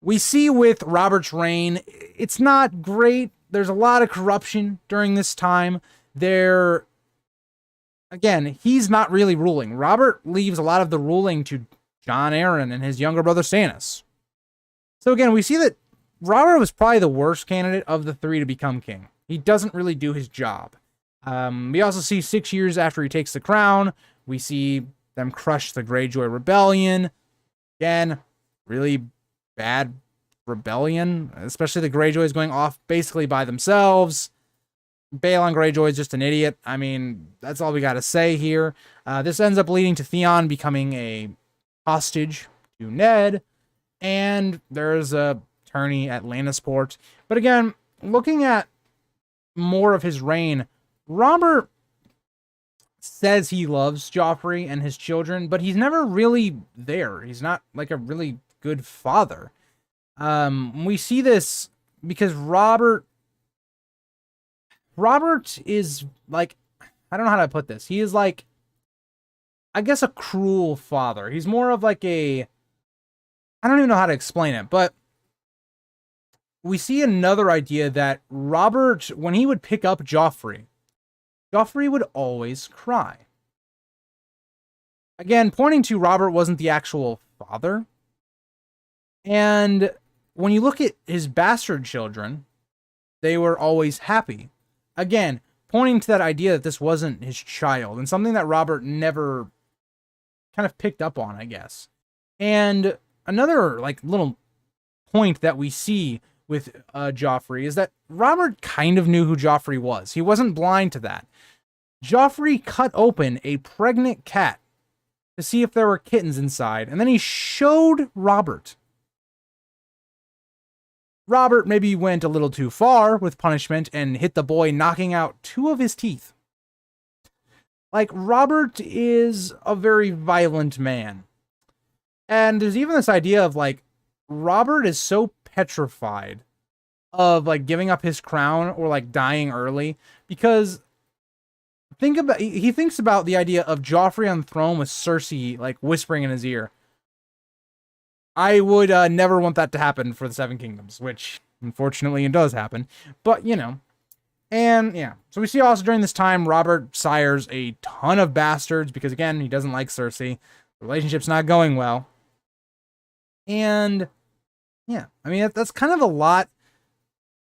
We see with Robert's reign, it's not great. There's a lot of corruption during this time. Again, he's not really ruling. Robert leaves a lot of the ruling to Jon Arryn and his younger brother Stannis. So again, we see that Robert was probably the worst candidate of the 3 to become king. He doesn't really do his job. We also see 6 years after he takes the crown, we see them crush the Greyjoy Rebellion. Again, really bad rebellion, especially the Greyjoys going off basically by themselves. Balon Greyjoy is just an idiot. I mean, that's all we got to say here. This ends up leading to Theon becoming a hostage to Ned, and there's a tourney at Lannisport. But again, looking at more of his reign, Robert says he loves Joffrey and his children, but he's never really there. He's not like a really good father. We see this because Robert is like, I don't know how to put this. He is like, I guess, a cruel father. He's more of like I don't even know how to explain it, but we see another idea that Robert, when he would pick up Joffrey would always cry. Again, pointing to Robert wasn't the actual father. And when you look at his bastard children, they were always happy. Again, pointing to that idea that this wasn't his child, and something that Robert never kind of picked up on, I guess. And another like little point that we see with Joffrey is that Robert kind of knew who Joffrey was. He wasn't blind to that. Joffrey cut open a pregnant cat to see if there were kittens inside, and then he showed Robert. Robert maybe went a little too far with punishment and hit the boy, knocking out 2 of his teeth. Like, Robert is a very violent man. And there's even this idea of, like, Robert is so petrified of, like, giving up his crown or, like, dying early, because he thinks about the idea of Joffrey on the throne with Cersei, like, whispering in his ear. I would never want that to happen for the Seven Kingdoms, which, unfortunately, it does happen. But, you know. And, yeah. So we see also during this time, Robert sires a ton of bastards, because, again, he doesn't like Cersei. The relationship's not going well. And, yeah. I mean, that's kind of a lot.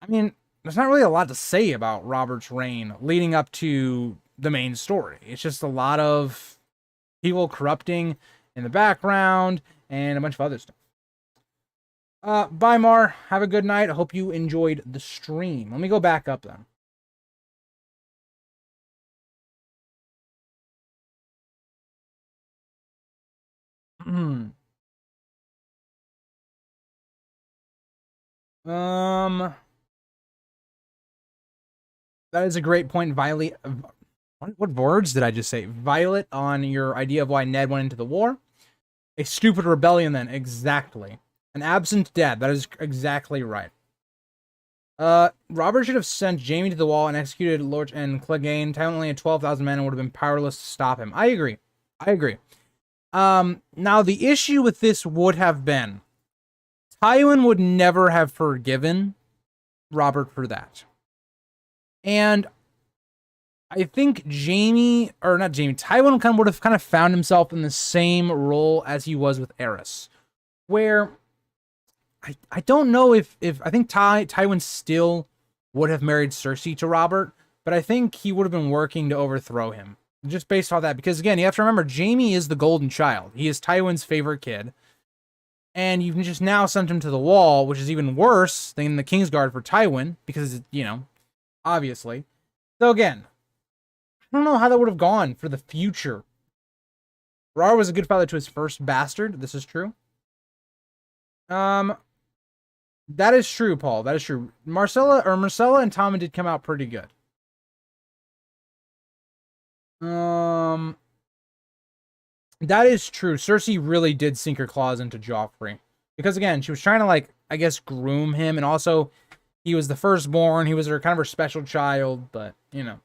I mean, there's not really a lot to say about Robert's reign leading up to the main story. It's just a lot of people corrupting in the background and a bunch of other stuff. Bye, Mar. Have a good night. I hope you enjoyed the stream. Let me go back up then. That is a great point, Violet. What words did I just say? Violet, on your idea of why Ned went into the war. A stupid rebellion, then. Exactly. An absent dad. That is exactly right. Robert should have sent Jaime to the wall and executed Lord and Clegane. Tywin only had 12,000 men and would have been powerless to stop him. I agree. Now, the issue with this would have been Tywin would never have forgiven Robert for that. And I think Tywin would have kind of found himself in the same role as he was with Aerys, where I don't know if I think Tywin still would have married Cersei to Robert, but I think he would have been working to overthrow him, just based on that. Because again, you have to remember, Jaime is the golden child. He is Tywin's favorite kid. And you've just now sent him to the wall, which is even worse than the Kingsguard for Tywin, because, you know, obviously. So again, I don't know how that would have gone for the future. Robert was a good father to his first bastard. This is true. That is true, Paul. That is true. Marcella and Tommen did come out pretty good. That is true. Cersei really did sink her claws into Joffrey. Because again, she was trying to, like, I guess, groom him, and also he was the firstborn, he was her kind of her special child, but, you know.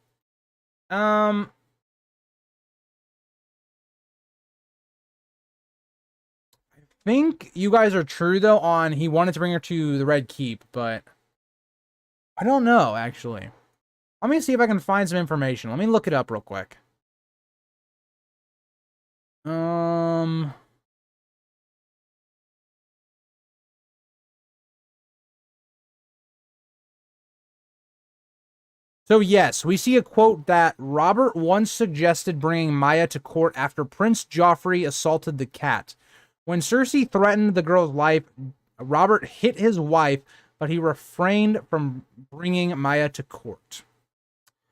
I think you guys are true, though, on he wanted to bring her to the Red Keep, but I don't know, actually. Let me see if I can find some information. Let me look it up real quick. So yes, we see a quote that Robert once suggested bringing Maya to court after Prince Joffrey assaulted the cat. When Cersei threatened the girl's life, Robert hit his wife, but he refrained from bringing Maya to court.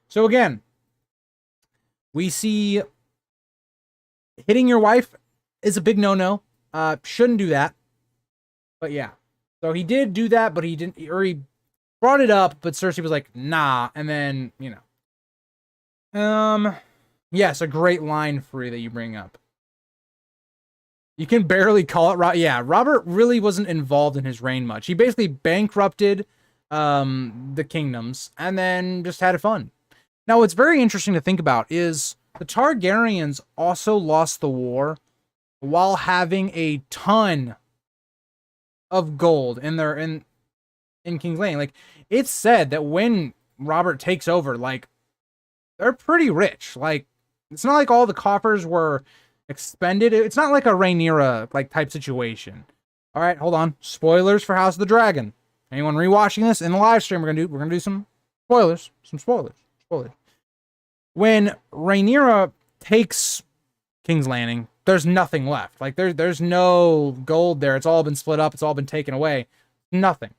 So again, we see hitting your wife is a big no-no. Shouldn't do that. But yeah. So he did do that, but he didn't, or he brought it up, but Cersei was like, nah. And then, you know. Yes, a great line for you that you bring up. You can barely call it. Yeah, Robert really wasn't involved in his reign much. He basically bankrupted the kingdoms and then just had fun. Now, what's very interesting to think about is the Targaryens also lost the war while having a ton of gold in their in King's Landing. Like, it's said that when Robert takes over, like, they're pretty rich. Like, it's not like all the coffers were expended. It's not like a Rhaenyra like type situation. All right, hold on. Spoilers for House of the Dragon. Anyone rewatching this in the live stream? We're gonna do some spoilers. Spoilers. When Rhaenyra takes King's Landing, there's nothing left. Like there's no gold there. It's all been split up. It's all been taken away. Nothing.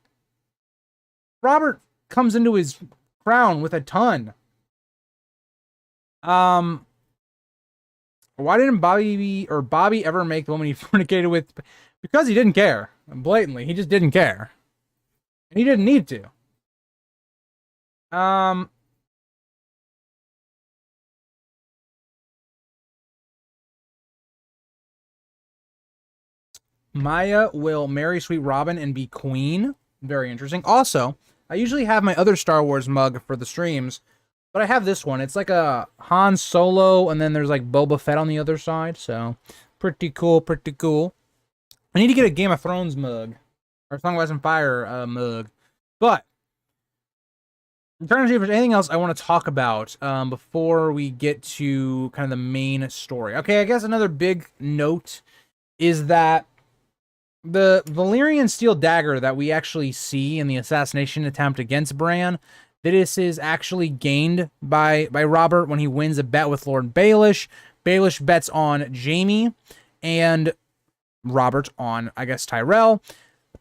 Robert comes into his crown with a ton. Why didn't Bobby ever make the woman he fornicated with? Because he didn't care. Blatantly, he just didn't care. And he didn't need to. Maya will marry Sweet Robin and be queen. Very interesting. Also, I usually have my other Star Wars mug for the streams, but I have this one. It's like a Han Solo, and then there's like Boba Fett on the other side. So, pretty cool, pretty cool. I need to get a Game of Thrones mug. Or Song of Ice and Fire mug. But, I'm trying to see if there's anything else I want to talk about before we get to kind of the main story. Okay, I guess another big note is that the Valyrian steel dagger that we actually see in the assassination attempt against Bran, this is actually gained by Robert when he wins a bet with Lord Baelish. Baelish bets on Jaime and Robert on, I guess, Tyrell.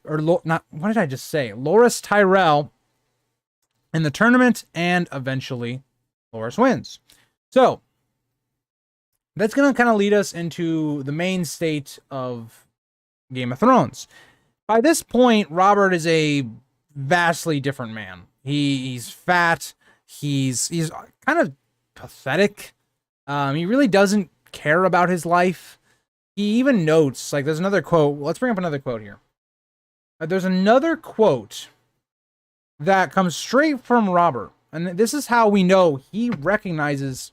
Or not, what did I just say? Loras Tyrell in the tournament, and eventually Loras wins. So that's going to kind of lead us into the main state of Game of Thrones. By this point, Robert is a vastly different man. He's fat. He's kind of pathetic. He really doesn't care about his life. He even notes, like, there's another quote. Let's bring up another quote here. There's another quote that comes straight from Robert. And this is how we know he recognizes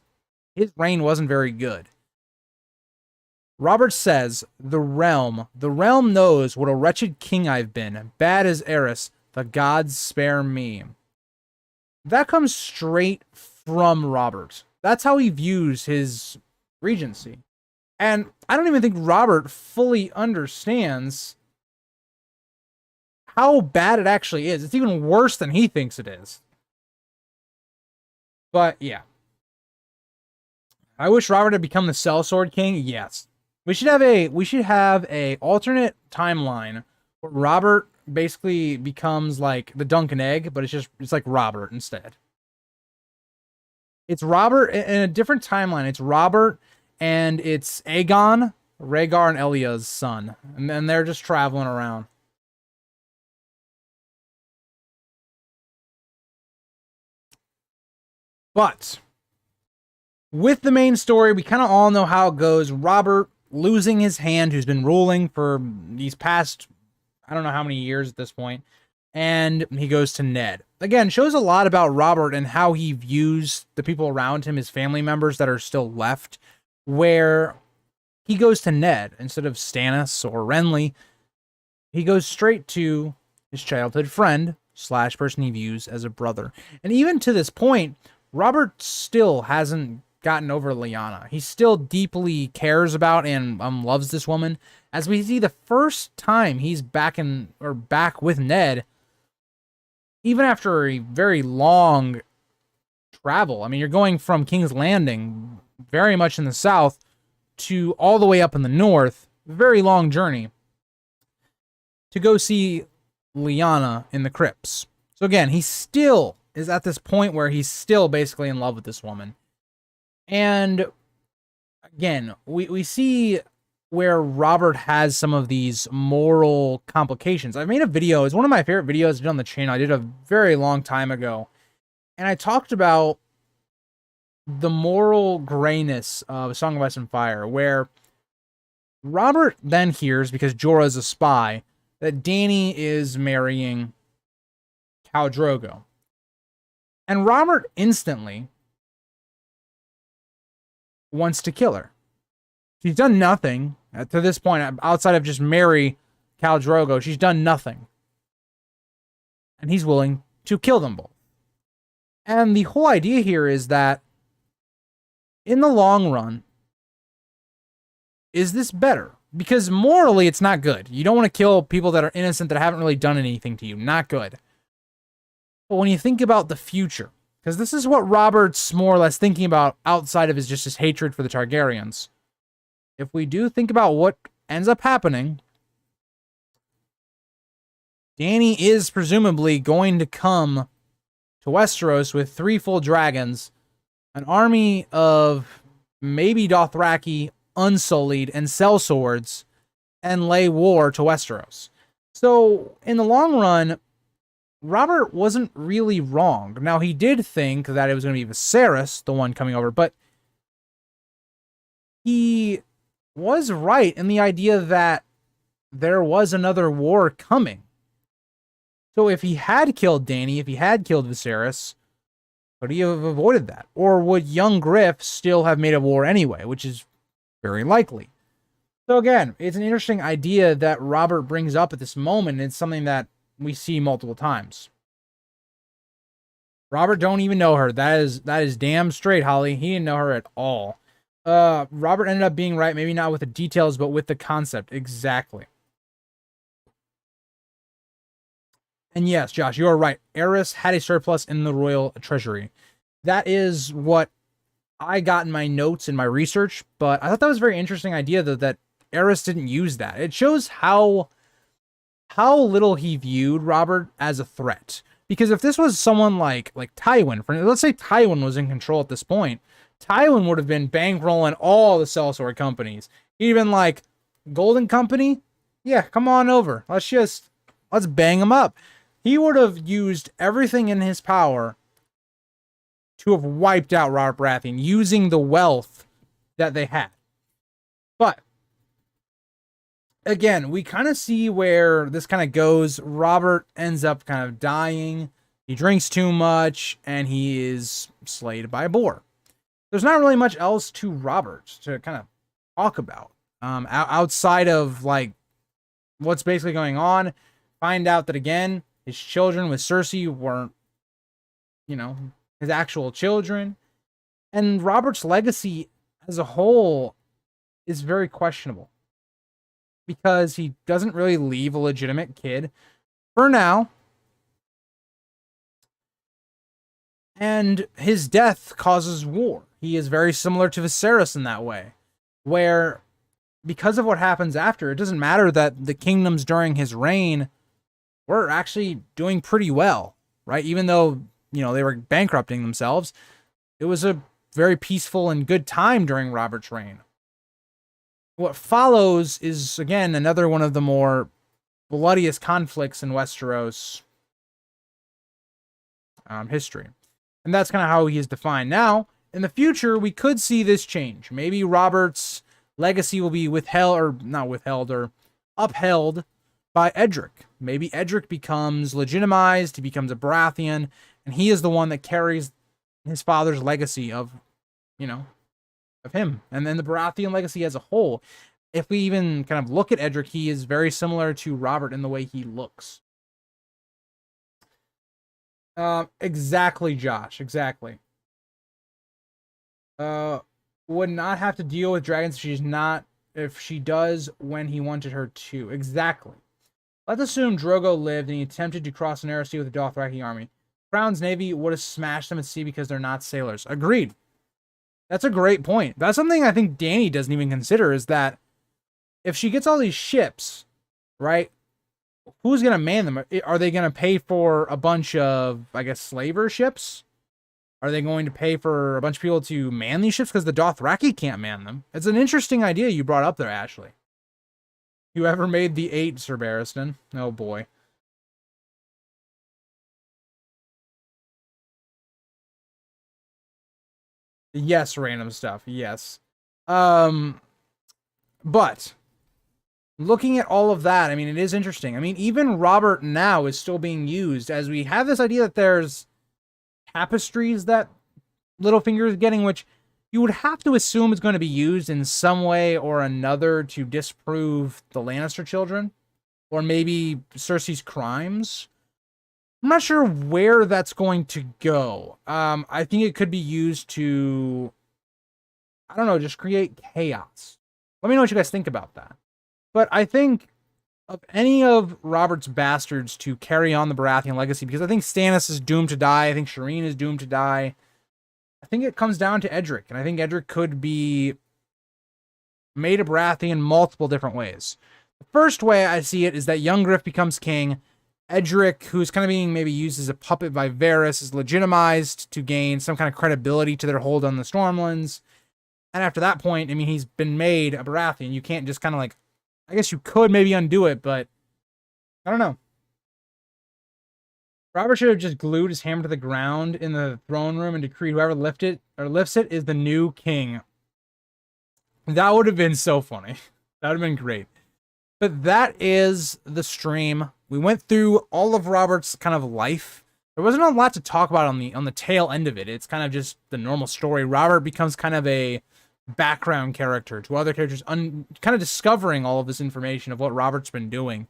his reign wasn't very good. Robert says, the realm knows what a wretched king I've been, bad as Eris, the gods spare me. That comes straight from Robert. That's how he views his regency. And I don't even think Robert fully understands how bad it actually is. It's even worse than he thinks it is. But yeah. I wish Robert had become the Sellsword King. Yes. We should have a alternate timeline where Robert basically becomes like the Duncan Egg, but it's like Robert instead. It's Robert in a different timeline. It's Robert and it's Aegon, Rhaegar, and Elia's son. And then they're just traveling around. But with the main story, we kind of all know how it goes. Robert losing his hand, who's been ruling for these past, I don't know how many years at this point, and he goes to Ned. Again, shows a lot about Robert and how he views the people around him, his family members that are still left, where he goes to Ned instead of Stannis or Renly. He goes straight to his childhood friend / person he views as a brother. And even to this point, Robert still hasn't gotten over Lyanna. He still deeply cares about and loves this woman. As we see the first time he's back with Ned, even after a very long travel. I mean, you're going from King's Landing, very much in the south, to all the way up in the north. Very long journey. to go see Lyanna in the crypts. So again, he still is at this point where he's still basically in love with this woman. And again, we see where Robert has some of these moral complications. I made a video. It's one of my favorite videos I did on the channel. I did a very long time ago. And I talked about the moral grayness of Song of Ice and Fire, where Robert then hears, because Jorah is a spy, that Dany is marrying Khal Drogo. And Robert instantly wants to kill her. She's done nothing to this point outside of just marry Khal Drogo. She's done nothing. And he's willing to kill them both. And the whole idea here is that in the long run, is this better? Because morally, it's not good. You don't want to kill people that are innocent, that haven't really done anything to you. Not good. But when you think about the future, because this is what Robert's more or less thinking about outside of just his hatred for the Targaryens. If we do think about what ends up happening, Dany is presumably going to come to Westeros with 3 full dragons, an army of maybe Dothraki, Unsullied, and sellswords, and lay war to Westeros. So, in the long run, Robert wasn't really wrong. Now, he did think that it was going to be Viserys, the one coming over, but he was right in the idea that there was another war coming. So if he had killed Dany, if he had killed Viserys, would he have avoided that? Or would young Griff still have made a war anyway, which is very likely. So again, it's an interesting idea that Robert brings up at this moment. It's something that we see multiple times. Robert don't even know her. That is damn straight, Holly. He didn't know her at all. Robert ended up being right, maybe not with the details, but with the concept. Exactly. And yes, Josh, you are right. Aerys had a surplus in the royal treasury. That is what I got in my notes in my research, but I thought that was a very interesting idea that Aerys didn't use that. It shows how little he viewed Robert as a threat. Because if this was someone like Tywin, let's say Tywin was in control at this point, Tywin would have been bankrolling all the sellsword companies. He'd been like, Golden Company? Yeah, come on over. Let's bang them up. He would have used everything in his power to have wiped out Robert Baratheon using the wealth that they had. But again, we kind of see where this kind of goes. Robert ends up kind of dying. He drinks too much, and he is slayed by a boar. There's not really much else to Robert to kind of talk about. Outside of, like, what's basically going on. Find out that, again, his children with Cersei weren't, his actual children. And Robert's legacy as a whole is very questionable. Because he doesn't really leave a legitimate kid for now. And his death causes war. He is very similar to Viserys in that way. Where, because of what happens after, it doesn't matter that the kingdoms during his reign were actually doing pretty well, right? Even though, they were bankrupting themselves, it was a very peaceful and good time during Robert's reign. What follows is, again, another one of the more bloodiest conflicts in Westeros history. And that's kind of how he is defined. Now, in the future, we could see this change. Maybe Robert's legacy will be upheld by Edric. Maybe Edric becomes legitimized, he becomes a Baratheon, and he is the one that carries his father's legacy of him. And then the Baratheon legacy as a whole. If we even kind of look at Edric, he is very similar to Robert in the way he looks. Exactly, Josh. Exactly. Would not have to deal with dragons if she does when he wanted her to. Exactly. Let's assume Drogo lived and he attempted to cross an narrow sea with the Dothraki army. Crown's navy would have smashed them at sea because they're not sailors. Agreed. That's a great point. That's something I think Dany doesn't even consider, is that if she gets all these ships, right? who's going to man them? Are they going to pay for a bunch of, I guess, slaver ships? Are they going to pay for a bunch of people to man these ships? Because the Dothraki can't man them. It's an interesting idea you brought up there, Ashley. You ever made the 8, Sir Barristan? Oh, boy. Yes, random stuff. Yes. But looking at all of that, I mean, it is interesting. I mean, even Robert now is still being used as we have this idea that there's tapestries that Littlefinger is getting, which you would have to assume is going to be used in some way or another to disprove the Lannister children, or maybe Cersei's crimes. I'm not sure where that's going to go. I think it could be used to, I don't know, just create chaos. Let me know what you guys think about that. But I think of any of Robert's bastards to carry on the Baratheon legacy, because I think Stannis is doomed to die. I think Shireen is doomed to die. I think it comes down to Edric, and I think Edric could be made a Baratheon multiple different ways. The first way I see it is that young Griff becomes king. Edric, who's kind of being maybe used as a puppet by Varys, is legitimized to gain some kind of credibility to their hold on the Stormlands. And after that point, I mean, he's been made a Baratheon. You can't just kind of like, I guess you could maybe undo it, but I don't know. Robert should have just glued his hammer to the ground in the throne room and decreed whoever lifts it is the new king. That would have been so funny. That would have been great. But that is the stream. We went through all of Robert's kind of life. There wasn't a lot to talk about on the tail end of it. It's kind of just the normal story. Robert becomes kind of a background character to other characters, kind of discovering all of this information of what Robert's been doing.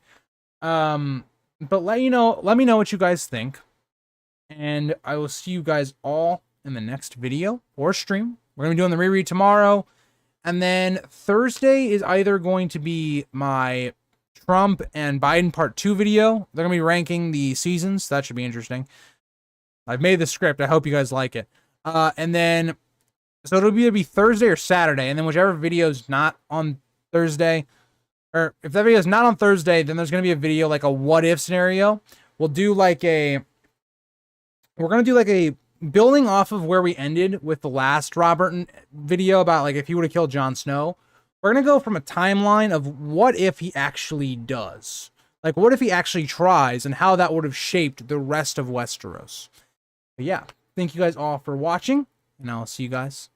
But let me know what you guys think. And I will see you guys all in the next video or stream. We're going to be doing the reread tomorrow. And then Thursday is either going to be my Trump and Biden part 2 video. They're going to be ranking the seasons. That should be interesting. I've made the script. I hope you guys like it. And then, so it'll either be Thursday or Saturday. And then whichever video is not on Thursday, or if that video is not on Thursday, then there's going to be a video like a what if scenario. We're going to do like a building off of where we ended with the last Robert video about like if he would have killed Jon Snow. We're going to go from a timeline of what if he actually does. Like what if he actually tries and how that would have shaped the rest of Westeros. But yeah, thank you guys all for watching, and I'll see you guys